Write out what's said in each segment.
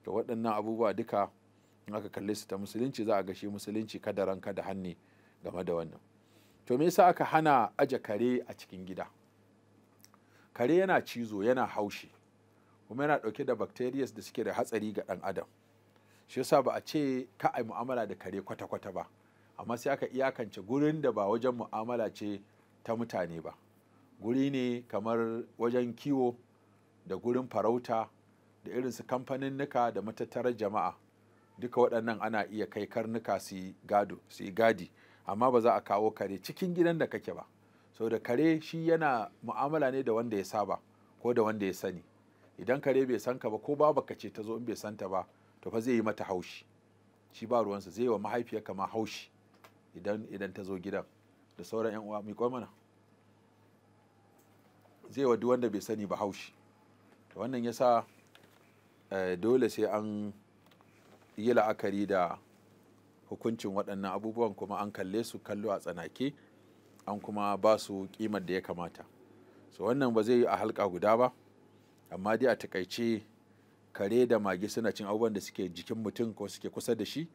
to waɗannan abubuwa duka in aka kalle su ta musulunci za a ga shi musulunci kada ranka da hannu game da wannan. To me yasa aka hana aje kare a cikin gida? Kare yana cizo, yana haushi, kuma yana ɗauke da bacteria da suke da hatsari ga ɗan adam. Shi yasa ba a ce ka ai mu'amala da kare kwata-kwata ba, amma sai aka iyakance gurin da ba wajen mu'amala ce ta mutane ba. Guri ne kamar wajen kiwo da gurin farauta da irin su kamfaninnika da matattarar jama'a. Duka waɗannan ana iya kai karnuka su yi gadi, amma ba za a kawo kare cikin gidan da kake ba. Saboda kare shi yana mu'amala ne da wanda ya saba ko da wanda ya sani. Idan kare bai san ka ba ko babarka ce ta zo in bai san ta ba, to fa zai yi mata haushi. Shi ba ruwansa, zai yi wa mahaifiyarka ma haushi idan ta zo gidan da sauran 'yan uwa. Miƙo mana, zai wa duk wanda bai sani ba haushi. To wannan yasa dole sai an yi la'akari da hukuncin waɗannan abubuwan, kuma an kalle su kallo a tsanake, an kuma ba su ƙimar da ya kamata. So wannan ba zai yi a halka guda ba, amma dai a takaice kare da mage suna cin abubuwan da suke jikin mutum ko suke kusa da shi,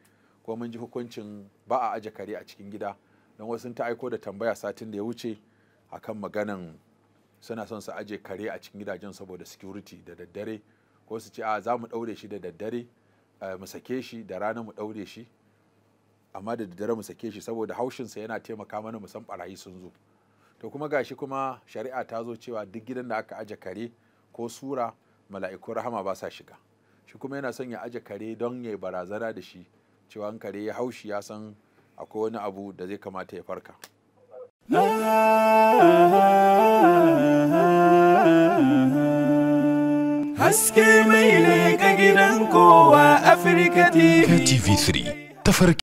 ko mun ji hukuncin ba a aje kare a cikin gida. Don wasu sun ta aiko da tambaya satin da ya wuce akan maganan suna son su aje kare a cikin gidajen saboda security da daddare, ko su ce a za mu ɗaure shi da daddare mu sake shi, da rana mu ɗaure shi, amma da daddare mu sake shi saboda haushinsa yana taimaka mana mu san barayi sun zo. To kuma gashi kuma shari'a ta zo cewa duk gidan da aka aje kare ko sura, mala'ikun rahama ba sa shiga. Shi kuma yana son ya aje kare don ya yi barazana da shi, cewa in kare ya haushi ya san akwai wani abu da zai kamata ya farka. Haske mai ne ga gidan kowa Afirka TV. TV3 tafarkin